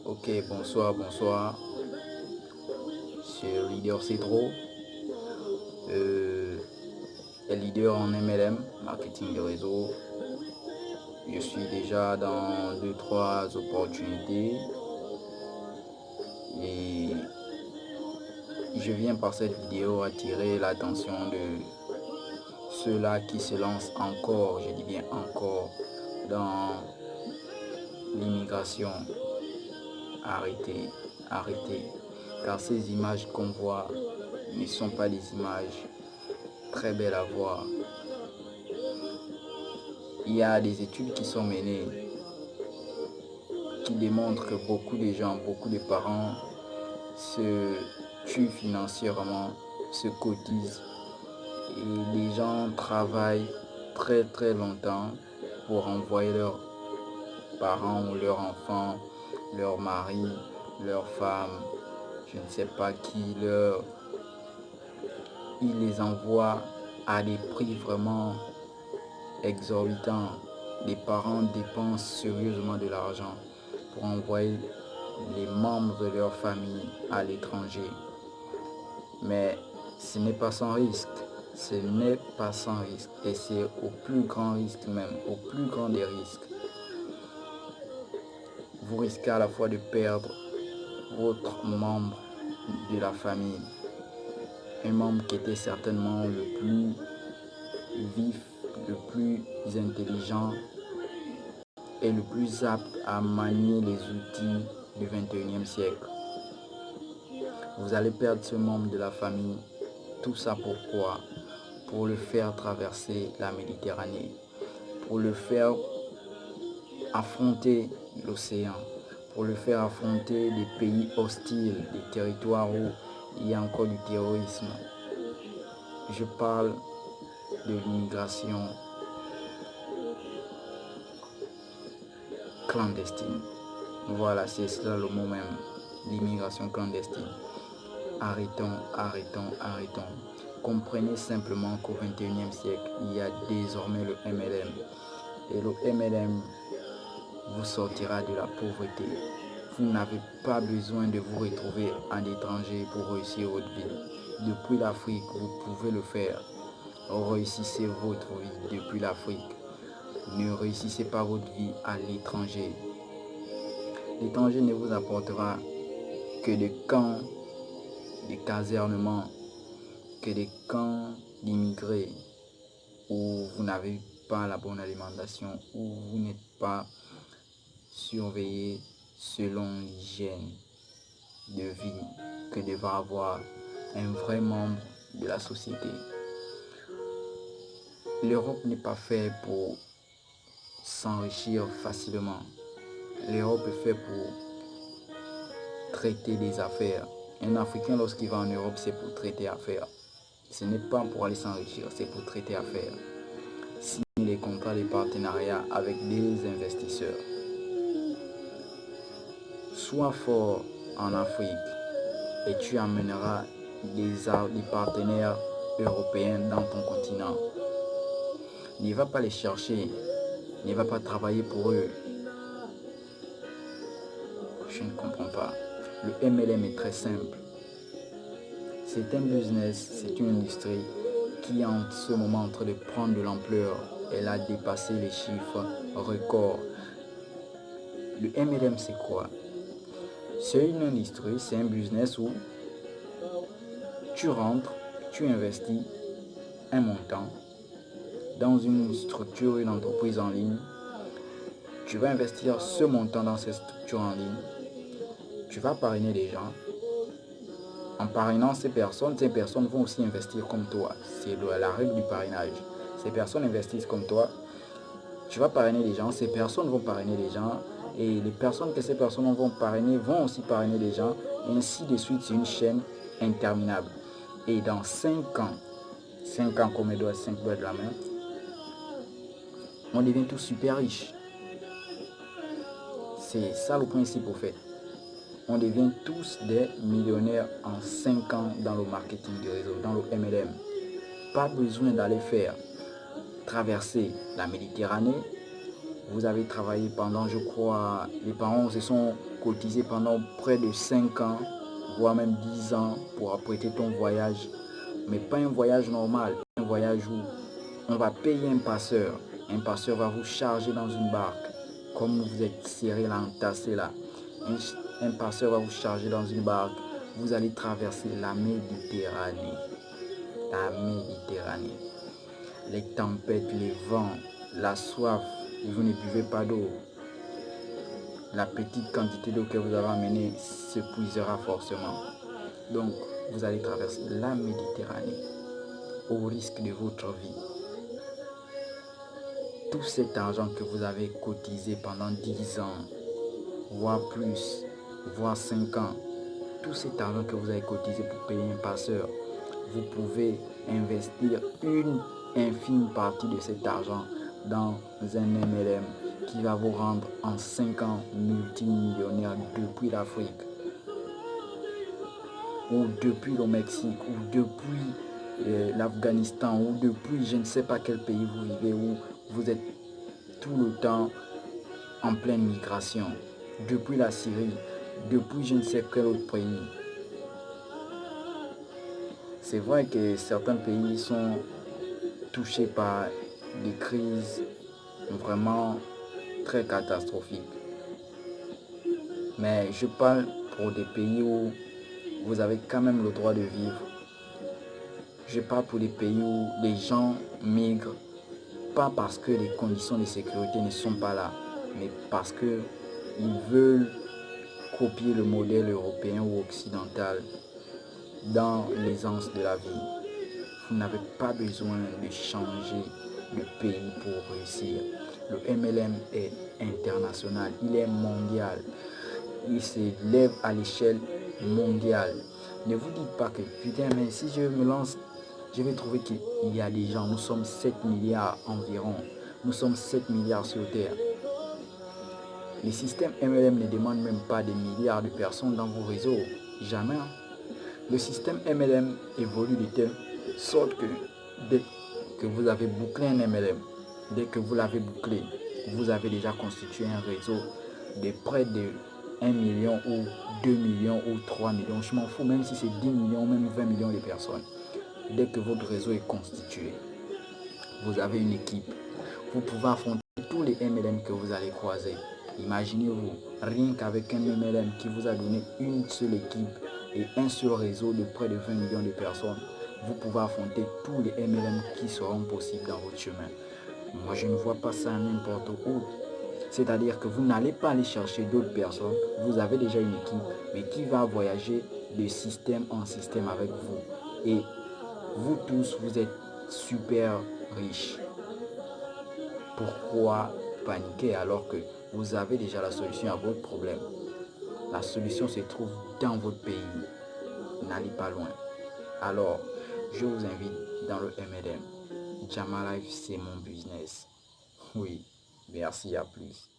Ok, bonsoir. C'est Leader Cedro, euh, leader en MLM, marketing de réseau. Je suis déjà dans deux, trois opportunités et je viens par cette vidéo attirer l'attention de ceux-là qui se lancent encore, je dis bien encore, dans l'immigration. Arrêtez, car ces images qu'on voit ne sont pas des images très belles à voir. Il y a des études qui sont menées qui démontrent que beaucoup de gens, beaucoup de parents se tuent financièrement, se cotisent et les gens travaillent très longtemps pour envoyer leurs parents ou leurs enfants, leur mari, leur femme, je ne sais pas qui, ils les envoient à des prix vraiment exorbitants. Les parents dépensent sérieusement de l'argent pour envoyer les membres de leur famille à l'étranger. Mais ce n'est pas sans risque. Ce n'est pas sans risque. Et c'est au plus grand risque même, au plus grand des risques. Vous risquez à la fois de perdre votre membre de la famille. Un membre qui était certainement le plus vif, le plus intelligent et le plus apte à manier les outils du 21e siècle. Vous allez perdre ce membre de la famille. Tout ça pourquoi? Pour le faire traverser la Méditerranée, pour le faire affronter l'océan, pour le faire affronter des pays hostiles, des territoires où il y a encore du terrorisme. Je parle de l'immigration clandestine. Voilà, c'est cela le mot même, l'immigration clandestine. Arrêtons. Comprenez simplement qu'au 21e siècle, il y a désormais le MLM. Et le MLM vous sortira de la pauvreté. Vous n'avez pas besoin de vous retrouver en étranger pour réussir votre vie. Depuis l'Afrique, vous pouvez le faire. Réussissez votre vie depuis l'Afrique. Ne réussissez pas votre vie à l'étranger. L'étranger ne vous apportera que des camps, des casernements, que des camps d'immigrés où vous n'avez pas la bonne alimentation, où vous n'êtes pas surveillé selon l'hygiène de vie que devra avoir un vrai membre de la société. L'Europe n'est pas faite pour s'enrichir facilement. L'Europe est faite pour traiter des affaires. Un Africain, lorsqu'il va en Europe, c'est pour traiter affaires. Ce n'est pas pour aller s'enrichir, c'est pour traiter affaires. Signer des contrats de partenariat avec des investisseurs. Sois fort en Afrique et tu amèneras des partenaires européens dans ton continent. Ne va pas les chercher, ne va pas travailler pour eux. Je ne comprends pas. Le MLM est très simple. C'est un business, c'est une industrie qui est en ce moment en train de prendre de l'ampleur. Elle a dépassé les chiffres records. Le MLM, c'est quoi? C'est une industrie, c'est un business où tu rentres, tu investis un montant dans une structure, une entreprise en ligne. Tu vas investir ce montant dans cette structure en ligne. Tu vas parrainer les gens. En parrainant ces personnes vont aussi investir comme toi. C'est la règle du parrainage. Ces personnes investissent comme toi. Tu vas parrainer les gens, ces personnes vont parrainer les gens. Et les personnes que ces personnes vont parrainer vont aussi parrainer les gens. Et ainsi de suite, c'est une chaîne interminable. Et dans 5 ans comme elle doit 5 doigts de la main, on devient tous super riches. C'est ça le principe au fait. On devient tous des millionnaires en 5 ans dans le marketing de réseau, dans le MLM. Pas besoin d'aller faire traverser la Méditerranée. Vous avez travaillé pendant, je crois, les parents se sont cotiser pendant près de 5 ans, voire même 10 ans pour apprêter ton voyage. Mais pas un voyage normal, un voyage où on va payer un passeur. Un passeur va vous charger dans une barque, comme vous êtes serré là, entassé là. Un passeur va vous charger dans une barque. Vous allez traverser la Méditerranée. La Méditerranée. Les tempêtes, les vents, la soif, vous ne buvez pas d'eau. La petite quantité d'eau que vous avez amenée s'épuisera forcément. Donc, vous allez traverser la Méditerranée au risque de votre vie. Tout cet argent que vous avez cotisé pendant 10 ans, voire plus, voire 5 ans, tout cet argent que vous avez cotisé pour payer un passeur, vous pouvez investir une infime partie de cet argent dans un MLM qui va vous rendre en 5 ans multimillionnaire depuis l'Afrique, ou depuis le Mexique, ou depuis l'Afghanistan, ou depuis je ne sais pas quel pays vous vivez, où vous êtes tout le temps en pleine migration, depuis la Syrie, depuis je ne sais quel autre pays. C'est vrai que certains pays sont touchés par des crises vraiment très catastrophiques. Mais je parle pour des pays où vous avez quand même le droit de vivre. Je parle pour des pays où les gens migrent, pas parce que les conditions de sécurité ne sont pas là, mais parce qu'ils veulent copier le modèle européen ou occidental dans l'aisance de la vie. Vous n'avez pas besoin de changer de pays pour réussir. Le MLM est international, il est mondial. Il s'élève à l'échelle mondiale. Ne vous dites pas que putain, mais si je me lance, je vais trouver qu'il y a des gens. Nous sommes 7 milliards environ. Nous sommes 7 milliards sur Terre. Les systèmes MLM ne demandent même pas des milliards de personnes dans vos réseaux. Jamais. Le système MLM évolue de telle sorte que dès que vous avez bouclé un MLM, dès que vous l'avez bouclé, vous avez déjà constitué un réseau de près de 1 million ou 2 millions ou 3 millions. Je m'en fous, même si c'est 10 millions ou même 20 millions de personnes. Dès que votre réseau est constitué, vous avez une équipe. Vous pouvez affronter tous les MLM que vous allez croiser. Imaginez-vous, rien qu'avec un MLM qui vous a donné une seule équipe et un seul réseau de près de 20 millions de personnes, vous pouvez affronter tous les MLM qui seront possibles dans votre chemin. Moi, je ne vois pas ça n'importe où. C'est-à-dire que vous n'allez pas aller chercher d'autres personnes. Vous avez déjà une équipe, mais qui va voyager de système en système avec vous. Et vous tous, vous êtes super riches. Pourquoi paniquer alors que vous avez déjà la solution à votre problème? La solution se trouve dans votre pays. N'allez pas loin. Alors, je vous invite dans le MLM. Jama Life, c'est mon business. Oui, merci, à plus.